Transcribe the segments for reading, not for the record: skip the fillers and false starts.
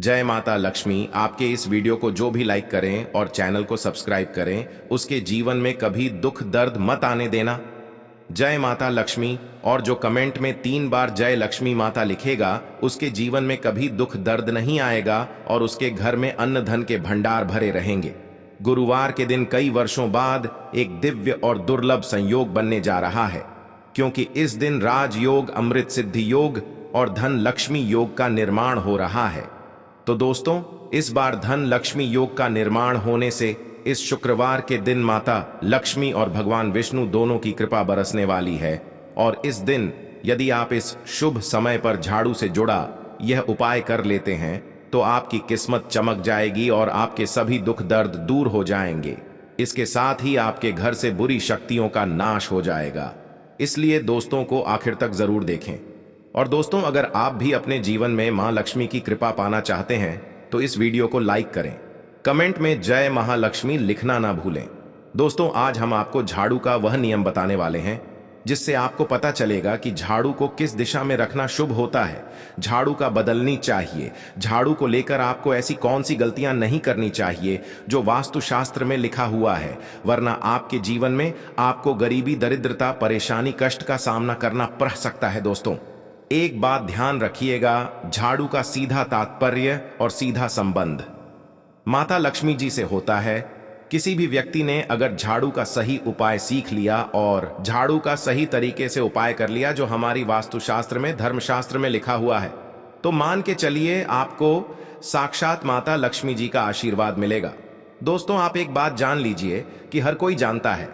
जय माता लक्ष्मी। आपके इस वीडियो को जो भी लाइक करें और चैनल को सब्सक्राइब करें, उसके जीवन में कभी दुख दर्द मत आने देना। जय माता लक्ष्मी। और जो कमेंट में 3 बार जय लक्ष्मी माता लिखेगा, उसके जीवन में कभी दुख दर्द नहीं आएगा और उसके घर में अन्न धन के भंडार भरे रहेंगे। गुरुवार के दिन कई वर्षों बाद एक दिव्य और दुर्लभ संयोग बनने जा रहा है, क्योंकि इस दिन राजयोग, अमृत सिद्धि योग और धन लक्ष्मी योग का निर्माण हो रहा है। तो दोस्तों, इस बार धन लक्ष्मी योग का निर्माण होने से इस शुक्रवार के दिन माता लक्ष्मी और भगवान विष्णु दोनों की कृपा बरसने वाली है। और इस दिन यदि आप इस शुभ समय पर झाड़ू से जुड़ा यह उपाय कर लेते हैं तो आपकी किस्मत चमक जाएगी और आपके सभी दुख दर्द दूर हो जाएंगे। इसके साथ ही आपके घर से बुरी शक्तियों का नाश हो जाएगा। इसलिए दोस्तों को आखिर तक जरूर देखें। और दोस्तों, अगर आप भी अपने जीवन में मां लक्ष्मी की कृपा पाना चाहते हैं तो इस वीडियो को लाइक करें, कमेंट में जय महालक्ष्मी लिखना ना भूलें। दोस्तों, आज हम आपको झाड़ू का वह नियम बताने वाले हैं जिससे आपको पता चलेगा कि झाड़ू को किस दिशा में रखना शुभ होता है, झाड़ू का बदलनी चाहिए, झाड़ू को लेकर आपको ऐसी कौन सी गलतियां नहीं करनी चाहिए जो वास्तुशास्त्र में लिखा हुआ है, वरना आपके जीवन में आपको गरीबी, दरिद्रता, परेशानी, कष्ट का सामना करना पड़ सकता है। दोस्तों, एक बात ध्यान रखिएगा, झाड़ू का सीधा तात्पर्य और सीधा संबंध माता लक्ष्मी जी से होता है। किसी भी व्यक्ति ने अगर झाड़ू का सही उपाय सीख लिया और झाड़ू का सही तरीके से उपाय कर लिया जो हमारी वास्तुशास्त्र में, धर्मशास्त्र में लिखा हुआ है, तो मान के चलिए आपको साक्षात माता लक्ष्मी जी का आशीर्वाद मिलेगा। दोस्तों, आप एक बात जान लीजिए कि हर कोई जानता है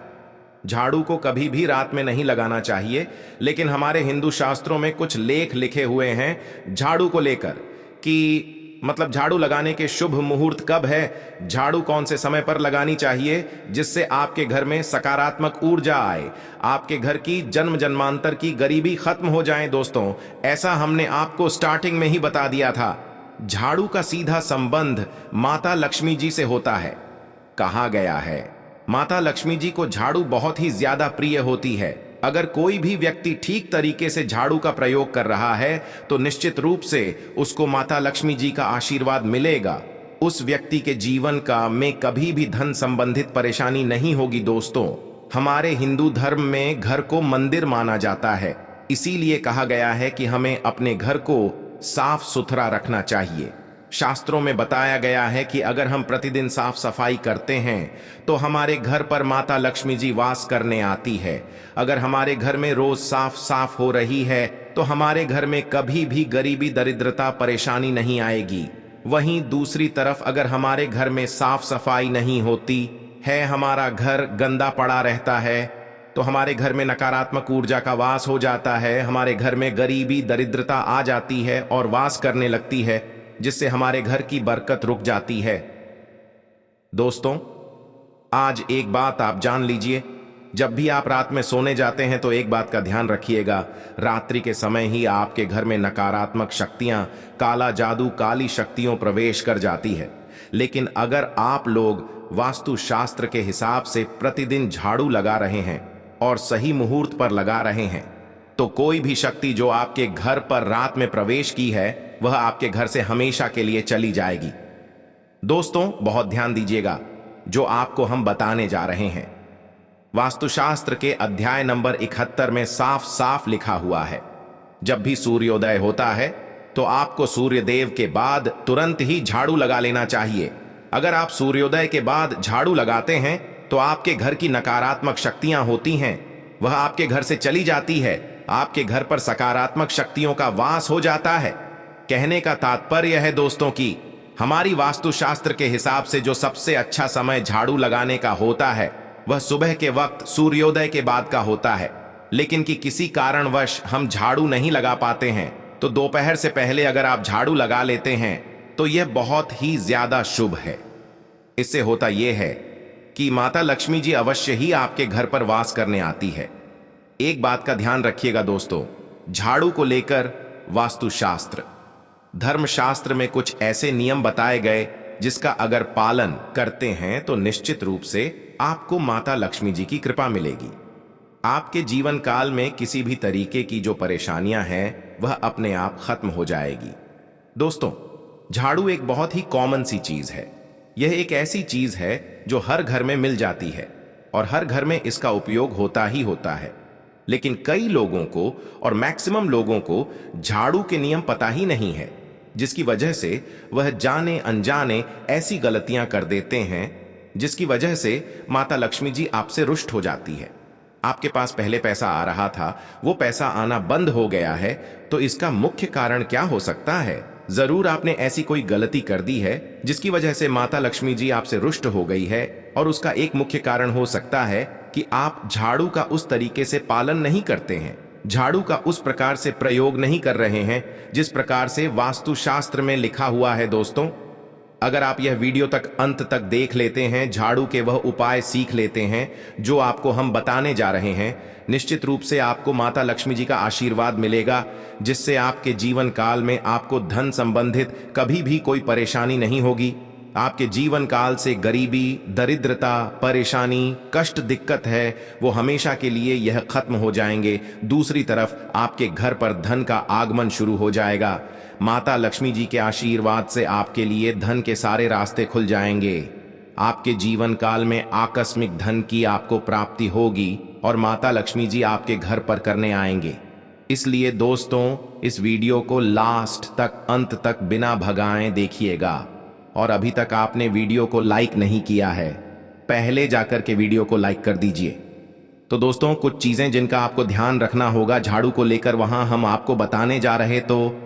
झाड़ू को कभी भी रात में नहीं लगाना चाहिए, लेकिन हमारे हिंदू शास्त्रों में कुछ लेख लिखे हुए हैं झाड़ू को लेकर कि मतलब झाड़ू लगाने के शुभ मुहूर्त कब है, झाड़ू कौन से समय पर लगानी चाहिए जिससे आपके घर में सकारात्मक ऊर्जा आए, आपके घर की जन्म जन्मांतर की गरीबी खत्म हो जाए। दोस्तों, ऐसा हमने आपको स्टार्टिंग में ही बता दिया था। झाड़ू का सीधा संबंध माता लक्ष्मी जी से होता है। कहा गया है माता लक्ष्मी जी को झाड़ू बहुत ही ज्यादा प्रिय होती है। अगर कोई भी व्यक्ति ठीक तरीके से झाड़ू का प्रयोग कर रहा है तो निश्चित रूप से उसको माता लक्ष्मी जी का आशीर्वाद मिलेगा। उस व्यक्ति के जीवन का में कभी भी धन संबंधित परेशानी नहीं होगी। दोस्तों, हमारे हिंदू धर्म में घर को मंदिर माना जाता है, इसीलिए कहा गया है कि हमें अपने घर को साफ सुथरा रखना चाहिए। शास्त्रों में बताया गया है कि अगर हम प्रतिदिन साफ सफाई करते हैं तो हमारे घर पर माता लक्ष्मी जी वास करने आती है। अगर हमारे घर में रोज साफ साफ हो रही है तो हमारे घर में कभी भी गरीबी, दरिद्रता, परेशानी नहीं आएगी। वहीं दूसरी तरफ अगर हमारे घर में साफ सफाई नहीं होती है, हमारा घर गंदा पड़ा रहता है, तो हमारे घर में नकारात्मक ऊर्जा का वास हो जाता है। हमारे घर में गरीबी, दरिद्रता आ जाती है और वास करने लगती है, जिससे हमारे घर की बरकत रुक जाती है। दोस्तों, आज एक बात आप जान लीजिए, जब भी आप रात में सोने जाते हैं तो एक बात का ध्यान रखिएगा, रात्रि के समय ही आपके घर में नकारात्मक शक्तियां, काला जादू, काली शक्तियों प्रवेश कर जाती है। लेकिन अगर आप लोग वास्तुशास्त्र के हिसाब से प्रतिदिन झाड़ू लगा रहे हैं और सही मुहूर्त पर लगा रहे हैं तो कोई भी शक्ति जो आपके घर पर रात में प्रवेश की है वह आपके घर से हमेशा के लिए चली जाएगी। दोस्तों, बहुत ध्यान दीजिएगा जो आपको हम बताने जा रहे हैं। वास्तुशास्त्र के अध्याय नंबर 71 में साफ साफ लिखा हुआ है, जब भी सूर्योदय होता है तो आपको सूर्यदेव के बाद तुरंत ही झाड़ू लगा लेना चाहिए। अगर आप सूर्योदय के बाद झाड़ू लगाते हैं तो आपके घर की नकारात्मक शक्तियां होती हैं वह आपके घर से चली जाती है, आपके घर पर सकारात्मक शक्तियों का वास हो जाता है। कहने का तात्पर्य है दोस्तों कि हमारी वास्तुशास्त्र के हिसाब से जो सबसे अच्छा समय झाड़ू लगाने का होता है वह सुबह के वक्त सूर्योदय के बाद का होता है। लेकिन कि किसी कारणवश हम झाड़ू नहीं लगा पाते हैं तो दोपहर से पहले अगर आप झाड़ू लगा लेते हैं तो यह बहुत ही ज्यादा शुभ है। इससे होता यह है कि माता लक्ष्मी जी अवश्य ही आपके घर पर वास करने आती है। एक बात का ध्यान रखिएगा दोस्तों, झाड़ू को लेकर वास्तुशास्त्र, धर्मशास्त्र में कुछ ऐसे नियम बताए गए जिसका अगर पालन करते हैं तो निश्चित रूप से आपको माता लक्ष्मी जी की कृपा मिलेगी। आपके जीवन काल में किसी भी तरीके की जो परेशानियां हैं वह अपने आप खत्म हो जाएगी। दोस्तों, झाड़ू एक बहुत ही कॉमन सी चीज है। यह एक ऐसी चीज है जो हर घर में मिल जाती है और हर घर में इसका उपयोग होता ही होता है। लेकिन कई लोगों को और मैक्सिमम लोगों को झाड़ू के नियम पता ही नहीं है, जिसकी वजह से वह जाने अनजाने ऐसी गलतियां कर देते हैं जिसकी वजह से माता लक्ष्मी जी आपसे रुष्ट हो जाती है। आपके पास पहले पैसा आ रहा था, वो पैसा आना बंद हो गया है, तो इसका मुख्य कारण क्या हो सकता है? जरूर आपने ऐसी कोई गलती कर दी है जिसकी वजह से माता लक्ष्मी जी आपसे रुष्ट हो गई है, और उसका एक मुख्य कारण हो सकता है कि आप झाड़ू का उस तरीके से पालन नहीं करते हैं, झाड़ू का उस प्रकार से प्रयोग नहीं कर रहे हैं जिस प्रकार से वास्तुशास्त्र में लिखा हुआ है। दोस्तों, अगर आप यह वीडियो तक अंत तक देख लेते हैं, झाड़ू के वह उपाय सीख लेते हैं जो आपको हम बताने जा रहे हैं, निश्चित रूप से आपको माता लक्ष्मी जी का आशीर्वाद मिलेगा, जिससे आपके जीवन काल में आपको धन संबंधित कभी भी कोई परेशानी नहीं होगी। आपके जीवन काल से गरीबी, दरिद्रता, परेशानी, कष्ट, दिक्कत है, वो हमेशा के लिए यह खत्म हो जाएंगे। दूसरी तरफ आपके घर पर धन का आगमन शुरू हो जाएगा। माता लक्ष्मी जी के आशीर्वाद से आपके लिए धन के सारे रास्ते खुल जाएंगे। आपके जीवन काल में आकस्मिक धन की आपको प्राप्ति होगी और माता लक्ष्मी जी आपके घर पर करने आएंगे। इसलिए दोस्तों, इस वीडियो को लास्ट तक, अंत तक बिना भगाए देखिएगा। और अभी तक आपने वीडियो को लाइक नहीं किया है, पहले जाकर के वीडियो को लाइक कर दीजिए। तो दोस्तों, कुछ चीजें जिनका आपको ध्यान रखना होगा झाड़ू को लेकर, वहां हम आपको बताने जा रहे। तो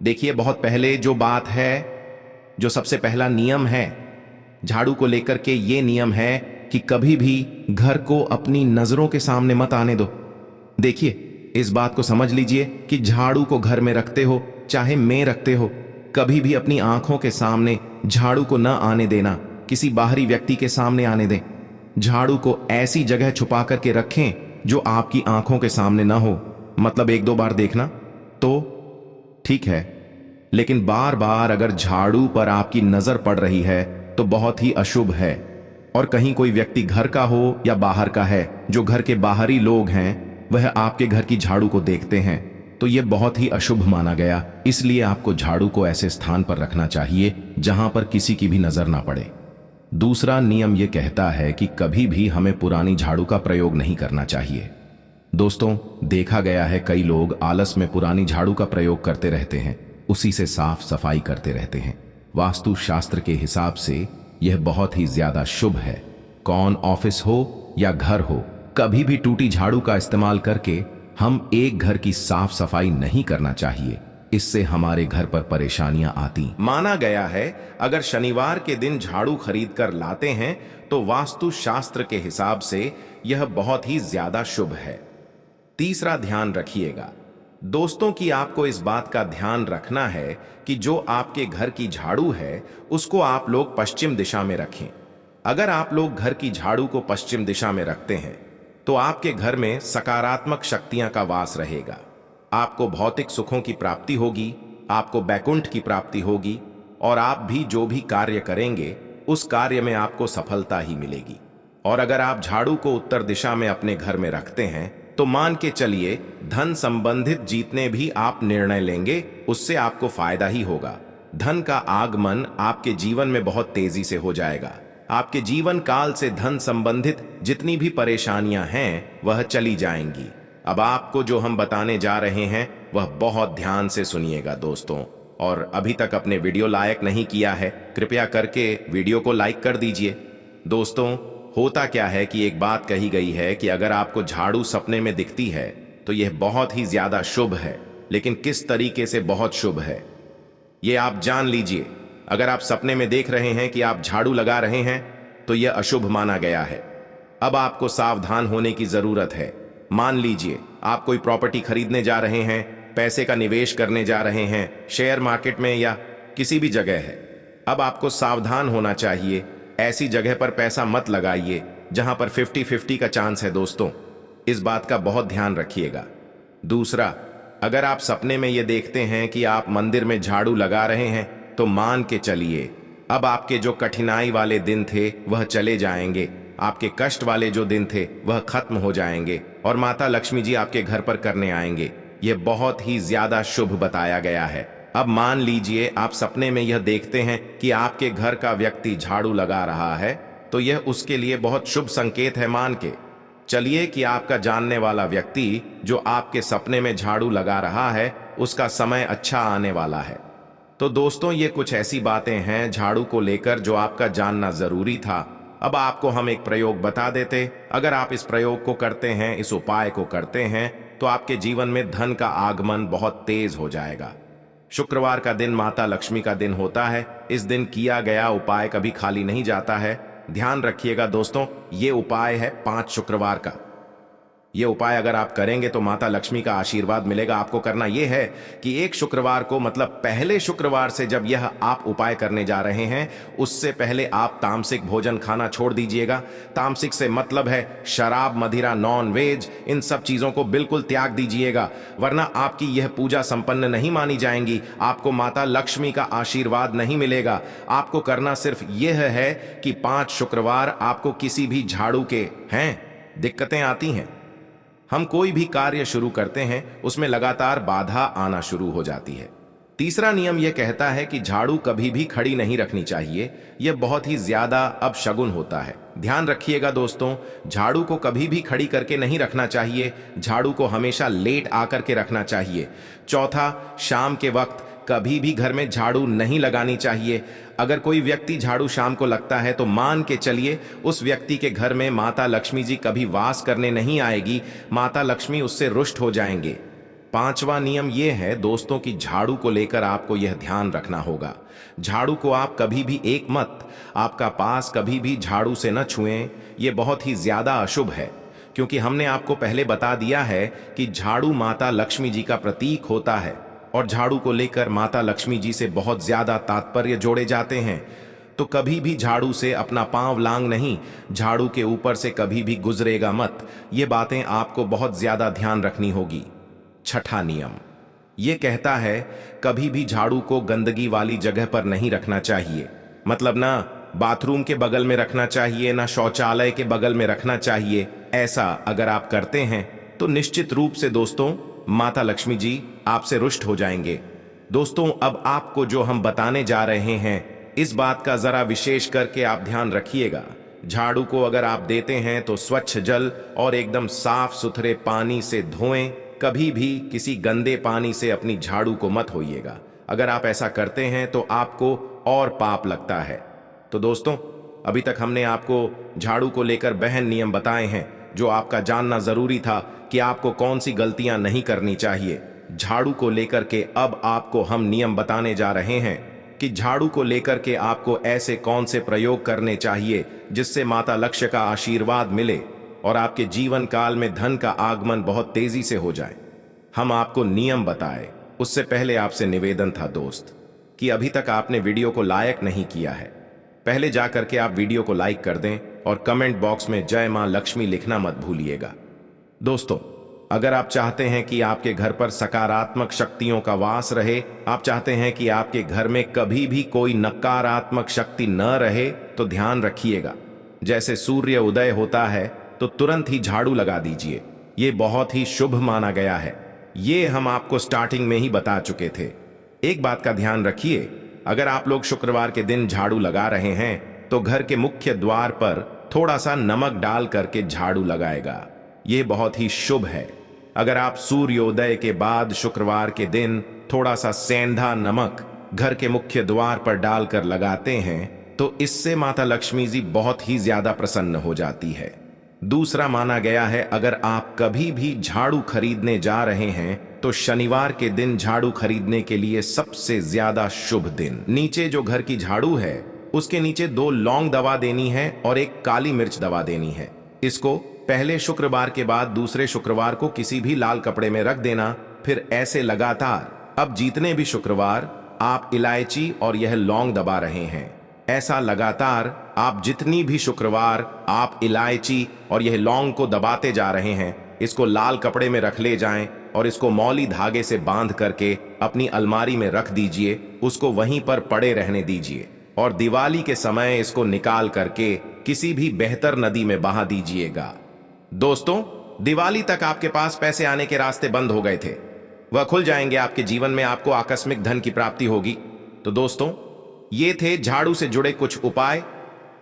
देखिए, बहुत पहले जो बात है, जो सबसे पहला नियम है झाड़ू को लेकर के, ये नियम है कि कभी भी घर को अपनी नजरों के सामने मत आने दो। देखिए, इस बात को समझ लीजिए कि झाड़ू को घर में रखते हो चाहे में रखते हो, कभी भी अपनी आंखों के सामने झाड़ू को न आने देना, किसी बाहरी व्यक्ति के सामने आने दें। झाड़ू को ऐसी जगह छुपा करके रखें जो आपकी आंखों के सामने ना हो। मतलब एक दो बार देखना तो ठीक है, लेकिन बार बार अगर झाड़ू पर आपकी नजर पड़ रही है तो बहुत ही अशुभ है। और कहीं कोई व्यक्ति घर का हो या बाहर का है, जो घर के बाहरी लोग हैं वह आपके घर की झाड़ू को देखते हैं, तो यह बहुत ही अशुभ माना गया। इसलिए आपको झाड़ू को ऐसे स्थान पर रखना चाहिए जहां पर किसी की भी नजर ना पड़े। दूसरा नियम यह कहता है कि कभी भी हमें पुरानी झाड़ू का प्रयोग नहीं करना चाहिए। दोस्तों, देखा गया है कई लोग आलस में पुरानी झाड़ू का प्रयोग करते रहते हैं, उसी से साफ सफाई करते रहते हैं। वास्तु शास्त्र के हिसाब से यह बहुत ही ज्यादा शुभ है। कौन ऑफिस हो या घर हो, कभी भी टूटी झाड़ू का इस्तेमाल करके हम एक घर की साफ सफाई नहीं करना चाहिए। इससे हमारे घर पर परेशानियां आती। माना गया है अगर शनिवार के दिन झाड़ू खरीद कर लाते हैं तो वास्तु शास्त्र के हिसाब से यह बहुत ही ज्यादा शुभ है। तीसरा ध्यान रखिएगा दोस्तों कि आपको इस बात का ध्यान रखना है कि जो आपके घर की झाड़ू है उसको आप लोग पश्चिम दिशा में रखें। अगर आप लोग घर की झाड़ू को पश्चिम दिशा में रखते हैं तो आपके घर में सकारात्मक शक्तियां का वास रहेगा। आपको भौतिक सुखों की प्राप्ति होगी, आपको बैकुंठ की प्राप्ति होगी, और आप भी जो भी कार्य करेंगे उस कार्य में आपको सफलता ही मिलेगी। और अगर आप झाड़ू को उत्तर दिशा में अपने घर में रखते हैं तो मान के चलिए धन संबंधित जितने भी आप निर्णय लेंगे उससे आपको फायदा ही होगा। धन का आगमन आपके जीवन में बहुत तेजी से हो जाएगा। आपके जीवन काल से धन संबंधित जितनी भी परेशानियां हैं वह चली जाएंगी। अब आपको जो हम बताने जा रहे हैं वह बहुत ध्यान से सुनिएगा दोस्तों, और अभी तक अपने वीडियो लाइक नहीं किया है कृपया करके वीडियो को लाइक कर दीजिए। दोस्तों, होता क्या है कि एक बात कही गई है कि अगर आपको झाड़ू सपने में दिखती है तो यह बहुत ही ज्यादा शुभ है। लेकिन किस तरीके से बहुत शुभ है ये आप जान लीजिए। अगर आप सपने में देख रहे हैं कि आप झाड़ू लगा रहे हैं तो यह अशुभ माना गया है। अब आपको सावधान होने की जरूरत है। मान लीजिए आप कोई प्रॉपर्टी खरीदने जा रहे हैं, पैसे का निवेश करने जा रहे हैं, शेयर मार्केट में या किसी भी जगह है। अब आपको सावधान होना चाहिए। ऐसी जगह पर पैसा मत लगाइए जहां पर 50-50 का चांस है दोस्तों, इस बात का बहुत ध्यान रखिएगा। दूसरा, अगर आप सपने में यह देखते हैं कि आप मंदिर में झाड़ू लगा रहे हैं तो मान के चलिए अब आपके जो कठिनाई वाले दिन थे वह चले जाएंगे, आपके कष्ट वाले जो दिन थे वह खत्म हो जाएंगे और माता लक्ष्मी जी आपके घर पर करने आएंगे। यह बहुत ही ज्यादा शुभ बताया गया है। अब मान लीजिए आप सपने में यह देखते हैं कि आपके घर का व्यक्ति झाड़ू लगा रहा है, तो यह उसके लिए बहुत शुभ संकेत है मान के चलिए कि आपका जानने वाला व्यक्ति जो आपके सपने में झाड़ू लगा रहा है उसका समय अच्छा आने वाला है। तो दोस्तों, ये कुछ ऐसी बातें हैं झाड़ू को लेकर जो आपका जानना जरूरी था। अब आपको हम एक प्रयोग बता देते। अगर आप इस प्रयोग को करते हैं, इस उपाय को करते हैं, तो आपके जीवन में धन का आगमन बहुत तेज हो जाएगा। शुक्रवार का दिन माता लक्ष्मी का दिन होता है। इस दिन किया गया उपाय कभी खाली नहीं जाता है। ध्यान रखिएगा दोस्तों, ये उपाय है 5 शुक्रवार का। ये उपाय अगर आप करेंगे तो माता लक्ष्मी का आशीर्वाद मिलेगा। आपको करना यह है कि एक शुक्रवार को, मतलब पहले शुक्रवार से जब यह आप उपाय करने जा रहे हैं, उससे पहले आप तामसिक भोजन खाना छोड़ दीजिएगा। तामसिक से मतलब है शराब, मदिरा, नॉन वेज, इन सब चीजों को बिल्कुल त्याग दीजिएगा, वरना आपकी यह पूजा संपन्न नहीं मानी जाएंगी। आपको माता लक्ष्मी का आशीर्वाद नहीं मिलेगा। आपको करना सिर्फ यह है कि 5 शुक्रवार आपको किसी भी झाड़ू के दिक्कतें आती हैं, हम कोई भी कार्य शुरू करते हैं उसमें लगातार बाधा आना शुरू हो जाती है। तीसरा नियम यह कहता है कि झाड़ू कभी भी खड़ी नहीं रखनी चाहिए। यह बहुत ही ज्यादा अपशगुन होता है। ध्यान रखिएगा दोस्तों, झाड़ू को कभी भी खड़ी करके नहीं रखना चाहिए। झाड़ू को हमेशा लेट आकर के रखना चाहिए। चौथा, शाम के वक्त कभी भी घर में झाड़ू नहीं लगानी चाहिए। अगर कोई व्यक्ति झाड़ू शाम को लगता है तो मान के चलिए उस व्यक्ति के घर में माता लक्ष्मी जी कभी वास करने नहीं आएगी। माता लक्ष्मी उससे रुष्ट हो जाएंगे। 5वां नियम यह है दोस्तों कि झाड़ू को लेकर आपको यह ध्यान रखना होगा, झाड़ू को आप कभी भी एक मत, आपका पास कभी भी झाड़ू से न छुएं। यह बहुत ही ज्यादा अशुभ है, क्योंकि हमने आपको पहले बता दिया है कि झाड़ू माता लक्ष्मी जी का प्रतीक होता है और झाड़ू को लेकर माता लक्ष्मी जी से बहुत ज्यादा तात्पर्य जोड़े जाते हैं। तो कभी भी झाड़ू से अपना पांव लांग नहीं, झाड़ू के ऊपर से कभी भी गुजरेगा मत। ये बातें आपको बहुत ज्यादा ध्यान रखनी होगी। 6ठा नियम ये कहता है कभी भी झाड़ू को गंदगी वाली जगह पर नहीं रखना चाहिए। मतलब ना बाथरूम के बगल में रखना चाहिए, ना शौचालय के बगल में रखना चाहिए। ऐसा अगर आप करते हैं तो निश्चित रूप से दोस्तों माता लक्ष्मी जी आपसे रुष्ट हो जाएंगे। दोस्तों, अब आपको जो हम बताने जा रहे हैं इस बात का जरा विशेष करके आप ध्यान रखिएगा। झाड़ू को अगर आप देते हैं तो स्वच्छ जल और एकदम साफ सुथरे पानी से धोएं। कभी भी किसी गंदे पानी से अपनी झाड़ू को मत धोइएगा। अगर आप ऐसा करते हैं तो आपको और पाप लगता है। तो दोस्तों, अभी तक हमने आपको झाड़ू को लेकर बहन नियम बताए हैं जो आपका जानना जरूरी था कि आपको कौन सी गलतियां नहीं करनी चाहिए। झाड़ू को लेकर के अब आपको हम नियम बताने जा रहे हैं कि झाड़ू को लेकर के आपको ऐसे कौन से प्रयोग करने चाहिए जिससे माता लक्ष्य का आशीर्वाद मिले और आपके जीवन काल में धन का आगमन बहुत तेजी से हो जाए। हम आपको नियम बताए उससे पहले आपसे निवेदन था दोस्त कि अभी तक आपने वीडियो को लाइक नहीं किया है, पहले जाकर के आप वीडियो को लाइक कर दें और कमेंट बॉक्स में जय मां लक्ष्मी लिखना मत भूलिएगा। दोस्तों, अगर आप चाहते हैं कि आपके घर पर सकारात्मक शक्तियों का वास रहे, आप चाहते हैं कि आपके घर में कभी भी कोई नकारात्मक शक्ति न रहे, तो ध्यान रखिएगा, जैसे सूर्य उदय होता है तो तुरंत ही झाड़ू लगा दीजिए। ये बहुत ही शुभ माना गया है। ये हम आपको स्टार्टिंग में ही बता चुके थे। एक बात का ध्यान रखिए, अगर आप लोग शुक्रवार के दिन झाड़ू लगा रहे हैं तो घर के मुख्य द्वार पर थोड़ा सा नमक डाल करके झाड़ू लगाएगा। ये बहुत ही शुभ है। अगर आप सूर्योदय के बाद शुक्रवार के दिन थोड़ा सा सेंधा नमक घर के मुख्य द्वार पर डालकर लगाते हैं तो इससे माता लक्ष्मी जी बहुत ही ज्यादा प्रसन्न हो जाती है। दूसरा माना गया है, अगर आप कभी भी झाड़ू खरीदने जा रहे हैं तो शनिवार के दिन झाड़ू खरीदने के लिए सबसे ज्यादा शुभ दिन। नीचे जो घर की झाड़ू है उसके नीचे 2 लौंग दबा देनी है और 1 काली मिर्च दबा देनी है। इसको पहले शुक्रवार के बाद दूसरे शुक्रवार को किसी भी लाल कपड़े में रख देना, फिर ऐसे लगातार। अब जितने भी शुक्रवार आप इलायची और यह लौंग दबा रहे हैं, ऐसा लगातार आप जितनी भी शुक्रवार आप इलायची और यह लौंग को दबाते जा रहे हैं, इसको लाल कपड़े में रख ले जाएं और इसको मौली धागे से बांध करके अपनी अलमारी में रख दीजिए। उसको वहीं पर पड़े रहने दीजिए और दिवाली के समय इसको निकाल करके किसी भी बेहतर नदी में बहा दीजिएगा। दोस्तों, दिवाली तक आपके पास पैसे आने के रास्ते बंद हो गए थे, वह खुल जाएंगे। आपके जीवन में आपको आकस्मिक धन की प्राप्ति होगी। तो दोस्तों, ये थे झाड़ू से जुड़े कुछ उपाय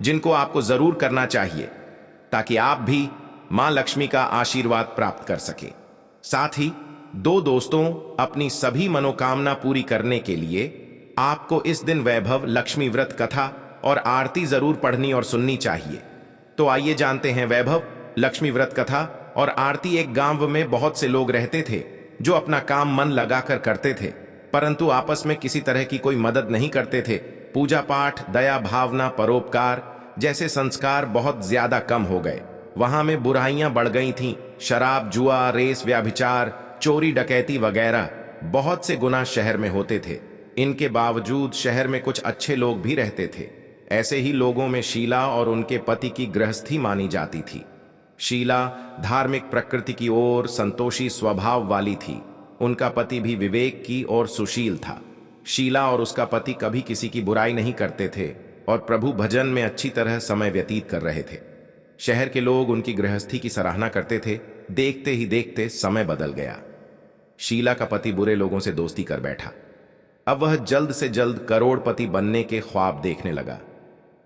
जिनको आपको जरूर करना चाहिए ताकि आप भी मां लक्ष्मी का आशीर्वाद प्राप्त कर सके। साथ ही दो दोस्तों, अपनी सभी मनोकामना पूरी करने के लिए आपको इस दिन वैभव लक्ष्मी व्रत कथा और आरती जरूर पढ़नी और सुननी चाहिए। तो आइए जानते हैं वैभव लक्ष्मी व्रत कथा और आरती। एक गांव में बहुत से लोग रहते थे जो अपना काम मन लगाकर करते थे, परंतु आपस में किसी तरह की कोई मदद नहीं करते थे। पूजा पाठ, दया भावना, परोपकार जैसे संस्कार बहुत ज्यादा कम हो गए। वहां में बुराइयां बढ़ गई थीं। शराब, जुआ, रेस, व्याभिचार, चोरी डकैती वगैरह बहुत से गुनाह शहर में होते थे। इनके बावजूद शहर में कुछ अच्छे लोग भी रहते थे। ऐसे ही लोगों में शीला और उनके पति की गृहस्थी मानी जाती थी। शीला धार्मिक प्रकृति की ओर संतोषी स्वभाव वाली थी। उनका पति भी विवेक की और सुशील था। शीला और उसका पति कभी किसी की बुराई नहीं करते थे और प्रभु भजन में अच्छी तरह समय व्यतीत कर रहे थे। शहर के लोग उनकी गृहस्थी की सराहना करते थे। देखते ही देखते समय बदल गया। शीला का पति बुरे लोगों से दोस्ती कर बैठा। अब वह जल्द से जल्द करोड़पति बनने के ख्वाब देखने लगा,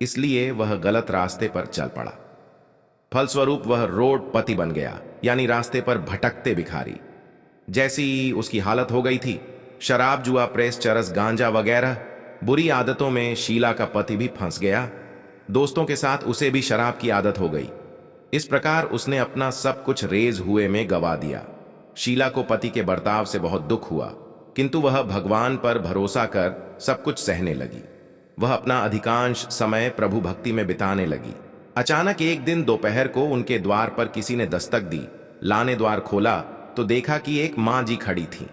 इसलिए वह गलत रास्ते पर चल पड़ा। फलस्वरूप वह रोडपति बन गया, यानी रास्ते पर भटकते भिखारी। जैसी उसकी हालत हो गई थी, शराब, जुआ, प्रेस, चरस, गांजा वगैरह बुरी आदतों में शीला का पति भी फंस गया। दोस्तों के साथ उसे भी शराब की आदत हो गई। इस प्रकार उसने अपना सब कुछ रेज हुए में गवा दिया। शीला को पति के बर्ताव से बहुत दुख हुआ, किंतु वह भगवान पर भरोसा कर सब कुछ सहने लगी। वह अपना अधिकांश समय प्रभु भक्ति में बिताने लगी। अचानक एक दिन दोपहर को उनके द्वार पर किसी ने दस्तक दी। लाने द्वार खोला तो देखा कि एक मां जी खड़ी थी।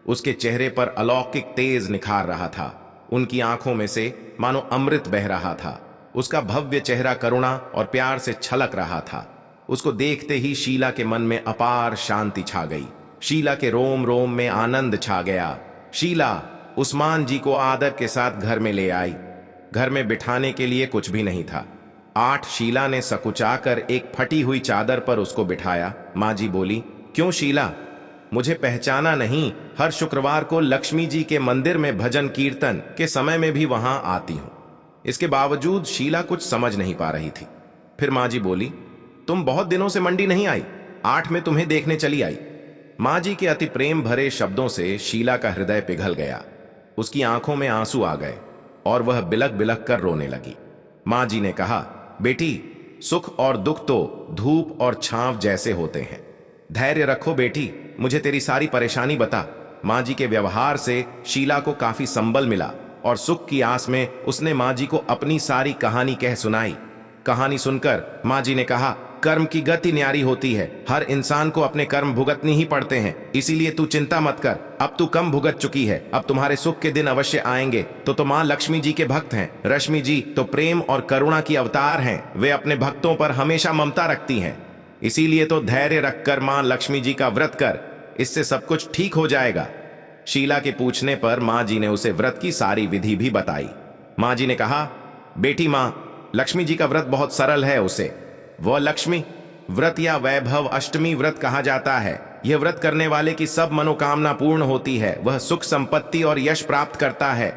उसके चेहरे पर अलौकिक तेज निखार रहा था। उनकी आंखों में से मानो अमृत बह रहा था। उसका भव्य चेहरा करुणा और प्यार से छलक रहा था। उसको देखते ही शीला के मन में अपार शांति छा गई। शीला के रोम रोम में आनंद छा गया। शीला उस्मान जी को आदर के साथ घर में ले आई। घर में बिठाने के लिए कुछ भी नहीं था। आठ शीला ने सकुचाकर एक फटी हुई चादर पर उसको बिठाया। माँ जी बोली, क्यों शीला, मुझे पहचाना नहीं? हर शुक्रवार को लक्ष्मी जी के मंदिर में भजन कीर्तन के समय में भी वहां आती हूं। इसके बावजूद शीला कुछ समझ नहीं पा रही थी। फिर माँ जी बोली, तुम बहुत दिनों से मंडी नहीं आई, 8 में तुम्हें देखने चली आई। माँ जी के अति प्रेम भरे शब्दों से शीला का हृदय पिघल गया। उसकी आंखों में आंसू आ गए और वह बिलक बिलक कर रोने लगी। माँ जी ने कहा, बेटी, सुख और दुख तो धूप और छांव जैसे होते हैं। धैर्य रखो बेटी, मुझे तेरी सारी परेशानी बता। माँ जी के व्यवहार से शीला को काफी संबल मिला और सुख की आस में उसने माँ जी को अपनी सारी कहानी कह सुनाई। कहानी सुनकर माँ जी ने कहा, कर्म की गति न्यारी होती है। हर इंसान को अपने कर्म भुगतनी ही पड़ते हैं, इसीलिए तू चिंता मत कर। अब तू कम भुगत चुकी है, अब तुम्हारे सुख के दिन अवश्य आएंगे। तो माँ लक्ष्मी जी के भक्त हैं। रश्मि जी तो प्रेम और करुणा की अवतार हैं। वे अपने भक्तों पर हमेशा ममता रखती हैं। इसीलिए तो धैर्य रखकर माँ लक्ष्मी जी का व्रत कर, इससे सब कुछ ठीक हो जाएगा। शीला के पूछने पर माँ जी ने उसे व्रत की सारी विधि भी बताई। माँ जी ने कहा, बेटी माँ, लक्ष्मी जी का व्रत बहुत सरल है। उसे वह लक्ष्मी व्रत या वैभव अष्टमी व्रत कहा जाता है। यह व्रत करने वाले की सब मनोकामना पूर्ण होती है। वह सुख, संपत्ति और यश प्राप्त करता है।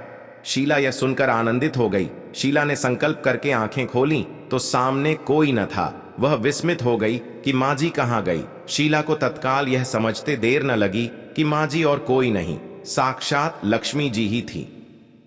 शीला यह सुनकर आनंदित हो गई। शीला ने संकल्प करके आंखें खोली तो सामने कोई न था। वह विस्मित हो गई कि माँ जी कहाँ गई। शीला को तत्काल यह समझते देर न लगी कि माँ जी और कोई नहीं, साक्षात लक्ष्मी जी ही थी।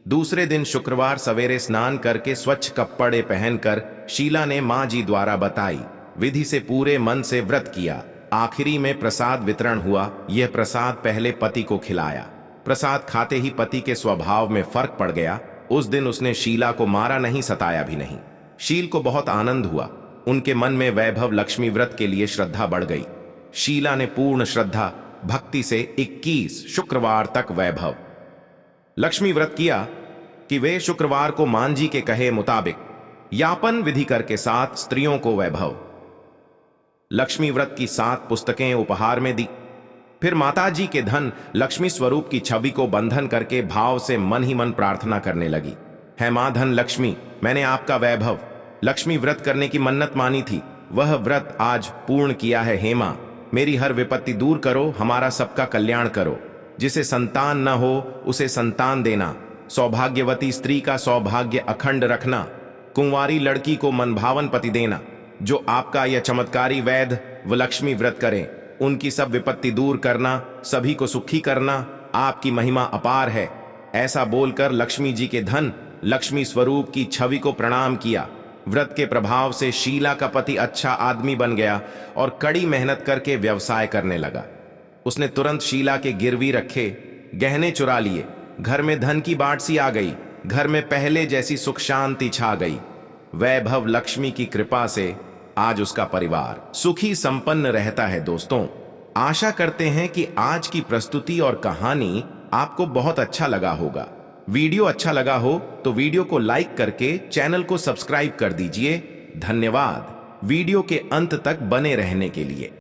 दूसरे दिन शुक्रवार सवेरे स्नान करके स्वच्छ कपड़े पहनकर शीला ने माँ जी द्वारा बताई विधि से पूरे मन से व्रत किया। आखिरी में प्रसाद वितरण हुआ। यह प्रसाद पहले पति को खिलाया। प्रसाद खाते ही पति के स्वभाव में फर्क पड़ गया। उस दिन उसने शीला को मारा नहीं, सताया भी नहीं। शील को बहुत आनंद हुआ। उनके मन में वैभव लक्ष्मी व्रत के लिए श्रद्धा बढ़ गई। शीला ने पूर्ण श्रद्धा भक्ति से 21 शुक्रवार तक वैभव लक्ष्मी व्रत किया कि वे शुक्रवार को मां जी के कहे मुताबिक यापन विधि करके 7 स्त्रियों को वैभव लक्ष्मी व्रत की 7 पुस्तकें उपहार में दी। फिर माता जी के धन लक्ष्मी स्वरूप की छवि को बंधन करके भाव से मन ही मन प्रार्थना करने लगी। है मां धन लक्ष्मी, मैंने आपका वैभव लक्ष्मी व्रत करने की मन्नत मानी थी, वह व्रत आज पूर्ण किया है। हे मां, मेरी हर विपत्ति दूर करो, हमारा सबका कल्याण करो। जिसे संतान न हो उसे संतान देना, सौभाग्यवती स्त्री का सौभाग्य अखंड रखना, कुंवारी लड़की को मनभावन पति देना। जो आपका यह चमत्कारी वैध व लक्ष्मी व्रत करें, उनकी सब विपत्ति दूर करना, सभी को सुखी करना, आपकी महिमा अपार है। ऐसा बोलकर लक्ष्मी जी के धन लक्ष्मी स्वरूप की छवि को प्रणाम किया। व्रत के प्रभाव से शीला का पति अच्छा आदमी बन गया और कड़ी मेहनत करके व्यवसाय करने लगा। उसने तुरंत शीला के गिरवी रखे गहने चुरा लिए। घर में धन की बाढ़ सी आ गई। घर में पहले जैसी सुख शांति छा गई। वैभव लक्ष्मी की कृपा से आज उसका परिवार सुखी संपन्न रहता है। दोस्तों, आशा करते हैं कि आज की प्रस्तुति और कहानी आपको बहुत अच्छा लगा होगा। वीडियो अच्छा लगा हो तो वीडियो को लाइक करके चैनल को सब्सक्राइब कर दीजिए। धन्यवाद वीडियो के अंत तक बने रहने के लिए।